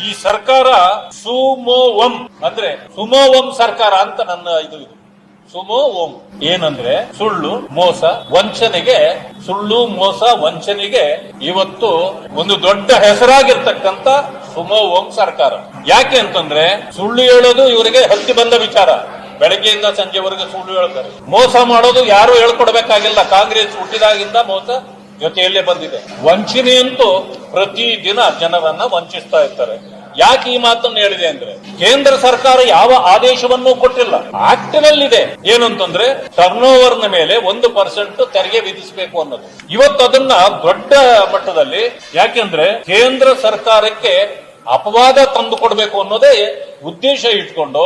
ಈ ಸರ್ಕಾರ ಸುಮೋವಂ ಅಂದ್ರೆ ಸುಮೋವಂ ಸರ್ಕಾರ ಅಂತ ನನ್ನ ಇದು ಸುಮೋವಂ ಏನಂದ್ರೆ ಸುಳ್ಳು ಮೋಸ ವಂಚನೆಗೆ ಸುಳ್ಳು ಮೋಸ ವಂಚನೆಗೆ ಇವತ್ತು ಒಂದು ದೊಡ್ಡ ಹೆಸರಾಗಿರ್ತಕ್ಕಂತ ಸುಮೋವಂ ಸರ್ಕಾರ. ಯಾಕೆ ಅಂತಂದ್ರೆ ಸುಳ್ಳು ಹೇಳೋದು ಇವರಿಗೆ ಹತ್ತಿ ಬಂದ ವಿಚಾರ. ಬೆಳಗ್ಗೆಯಿಂದ ಸಂಜೆವರೆಗೆ ಸುಳ್ಳು ಹೇಳ್ತಾರೆ. ಮೋಸ ಮಾಡೋದು ಯಾರು ಹೇಳ್ಕೊಡ್ಬೇಕಾಗಿಲ್ಲ. ಕಾಂಗ್ರೆಸ್ ಹುಟ್ಟಿದಾಗಿಂದ ಮೋಸ ಜೊತೆಯಲ್ಲೇ ಬಂದಿದೆ. ವಂಚನೆ ಅಂತೂ ಪ್ರತಿದಿನ ಜನರನ್ನ ವಂಚಿಸ್ತಾ ಇರ್ತಾರೆ. ಯಾಕೆ ಈ ಮಾತನ್ನು ಹೇಳಿದೆ ಅಂದ್ರೆ ಕೇಂದ್ರ ಸರ್ಕಾರ ಯಾವ ಆದೇಶವನ್ನೂ ಕೊಟ್ಟಿಲ್ಲ. ಆಕ್ಟ್ನಲ್ಲಿದೆ ಏನಂತಂದ್ರೆ ಟರ್ನ್ ಓವರ್ ನ ಮೇಲೆ 1% ತೆರಿಗೆ ವಿಧಿಸಬೇಕು ಅನ್ನೋದು. ಇವತ್ತು ಅದನ್ನ ದೊಡ್ಡ ಮಟ್ಟದಲ್ಲಿ ಯಾಕೆಂದ್ರೆ ಕೇಂದ್ರ ಸರ್ಕಾರಕ್ಕೆ ಅಪವಾದ ತಂದು ಕೊಡಬೇಕು ಅನ್ನೋದೇ ಉದ್ದೇಶ ಇಟ್ಕೊಂಡು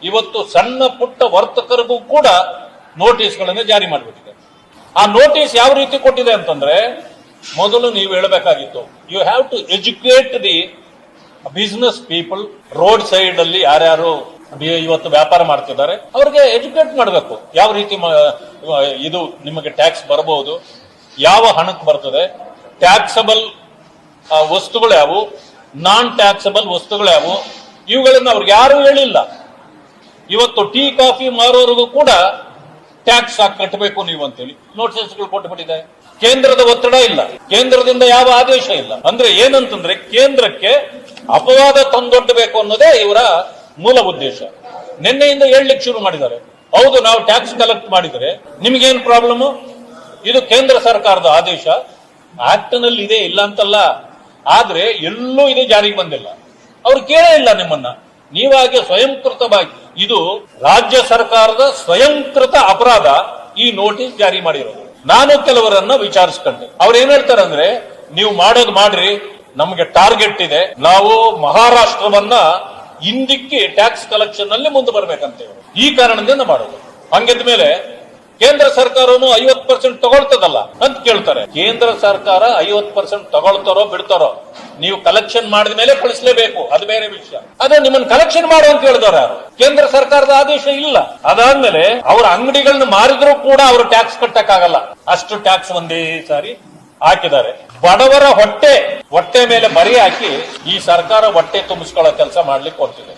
ಇವತ್ತು ಸಣ್ಣ ಪುಟ್ಟ ವರ್ತಕರಿಗೂ ಕೂಡ ನೋಟಿಸ್ಗಳನ್ನು ಜಾರಿ ಮಾಡಿಬಿಟ್ಟಿದೆ. ಆ ನೋಟಿಸ್ ಯಾವ ರೀತಿ ಕೊಟ್ಟಿದೆ ಅಂತಂದ್ರೆ ಮೊದಲು ನೀವು ಹೇಳಬೇಕಾಗಿತ್ತು, you have to educate the business people. Road side ಅಲ್ಲಿ ಯಾರ್ಯಾರು ಇವತ್ತು ವ್ಯಾಪಾರ ಮಾಡ್ತಿದ್ದಾರೆ ಅವ್ರಿಗೆ ಎಜುಕೇಟ್ ಮಾಡಬೇಕು. ಯಾವ ರೀತಿ ಇದು ನಿಮಗೆ ಟ್ಯಾಕ್ಸ್ ಬರಬಹುದು, ಯಾವ ಹಣಕ್ಕೆ ಬರ್ತದೆ, ಟ್ಯಾಕ್ಸಬಲ್ ವಸ್ತುಗಳು ಯಾವುವು, ನಾನ್ ಟ್ಯಾಕ್ಸಬಲ್ ವಸ್ತುಗಳು ಯಾವುವು, ಇವುಗಳನ್ನ ಅವ್ರಿಗೆ ಯಾರು ಹೇಳಿಲ್ಲ. ಇವತ್ತು ಟೀ ಕಾಫಿ ಮಾರೋರಿಗೂ ಕೂಡ ಟ್ಯಾಕ್ಸ್ ಕಟ್ಟಬೇಕು ನೀವು ಅಂತೇಳಿ ನೋಟಿಸ್ಗಳು ಕೊಟ್ಟುಬಿಟ್ಟಿದೆ. ಕೇಂದ್ರದ ಒತ್ತಡ ಇಲ್ಲ, ಕೇಂದ್ರದಿಂದ ಯಾವ ಆದೇಶ ಇಲ್ಲ. ಅಂದ್ರೆ ಏನಂತಂದ್ರೆ ಕೇಂದ್ರಕ್ಕೆ ಅಪವಾದ ತಂದೊಡ್ಡಬೇಕು ಅನ್ನೋದೇ ಇವರ ಮೂಲ ಉದ್ದೇಶ. ನಿನ್ನೆಯಿಂದ ಹೇಳಲಿಕ್ಕೆ ಶುರು ಮಾಡಿದ್ದಾರೆ, ಹೌದು ನಾವು ಟ್ಯಾಕ್ಸ್ ಕಲೆಕ್ಟ್ ಮಾಡಿದರೆ ನಿಮ್ಗೇನ್ ಪ್ರಾಬ್ಲಮ್, ಇದು ಕೇಂದ್ರ ಸರ್ಕಾರದ ಆದೇಶ, ಆಕ್ಟ್ ನಲ್ಲಿ ಇದೆ, ಇಲ್ಲ ಅಂತಲ್ಲ. ಆದ್ರೆ ಎಲ್ಲೂ ಇದು ಜಾರಿಗೆ ಬಂದಿಲ್ಲ. ಅವ್ರು ಕೇಳೇ ಇಲ್ಲ ನಿಮ್ಮನ್ನ. ನೀವಾಗೆ ಸ್ವಯಂಕೃತವಾಗಿ ಇದು ರಾಜ್ಯ ಸರ್ಕಾರದ ಸ್ವಯಂಕೃತ ಅಪರಾಧ ಈ ನೋಟಿಸ್ ಜಾರಿ ಮಾಡಿರೋದು. ನಾನು ಕೆಲವರನ್ನ ವಿಚಾರಿಸ್ಕೊಂಡೆ. ಅವ್ರು ಏನ್ ಹೇಳ್ತಾರೆ ಅಂದ್ರೆ ನೀವು ಮಾಡೋದು ಮಾಡ್ರಿ, ನಮಗೆ ಟಾರ್ಗೆಟ್ ಇದೆ, ನಾವು ಮಹಾರಾಷ್ಟ್ರವನ್ನ ಹಿಂದಿಕ್ಕಿ ಟ್ಯಾಕ್ಸ್ ಕಲೆಕ್ಷನ್ ನಲ್ಲಿ ಮುಂದೆ ಬರ್ಬೇಕಂತೇಳಿ ಈ ಕಾರಣದಿಂದ ಮಾಡೋದು. ಹಂಗಿದ ಮೇಲೆ ಕೇಂದ್ರ ಸರ್ಕಾರನು 50% ತಗೊಳ್ತದಲ್ಲ ಅಂತ ಕೇಳ್ತಾರೆ. ಕೇಂದ್ರ ಸರ್ಕಾರ 50% ತಗೊಳ್ತಾರೋ ಬಿಡ್ತಾರೋ, ನೀವು ಕಲೆಕ್ಷನ್ ಮಾಡಿದ ಮೇಲೆ ಕಳಿಸಲೇಬೇಕು, ಅದು ಬೇರೆ ವಿಷಯ. ಅದೇ ನಿಮ್ಮನ್ನ ಕಲೆಕ್ಷನ್ ಮಾಡು ಅಂತ ಹೇಳಿದವರು ಯಾರು? ಕೇಂದ್ರ ಸರ್ಕಾರದ ಆದೇಶ ಇಲ್ಲ. ಅದಾದ್ಮೇಲೆ ಅವರ ಅಂಗಡಿಗಳನ್ನ ಮಾರಿದ್ರು ಕೂಡ ಅವರು ಟ್ಯಾಕ್ಸ್ ಕಟ್ಟಕ್ಕಾಗಲ್ಲ, ಅಷ್ಟು ಟ್ಯಾಕ್ಸ್ ಒಂದೇ ಸಾರಿ ಹಾಕಿದ್ದಾರೆ. ಬಡವರ ಹೊಟ್ಟೆ ಮೇಲೆ ಬರಿ ಹಾಕಿ ಈ ಸರ್ಕಾರ ಹೊಟ್ಟೆ ತುಂಬಿಸ್ಕೊಳ್ಳೋ ಕೆಲಸ ಮಾಡ್ಲಿಕ್ಕೆ ಹೊರಟಿದೆ.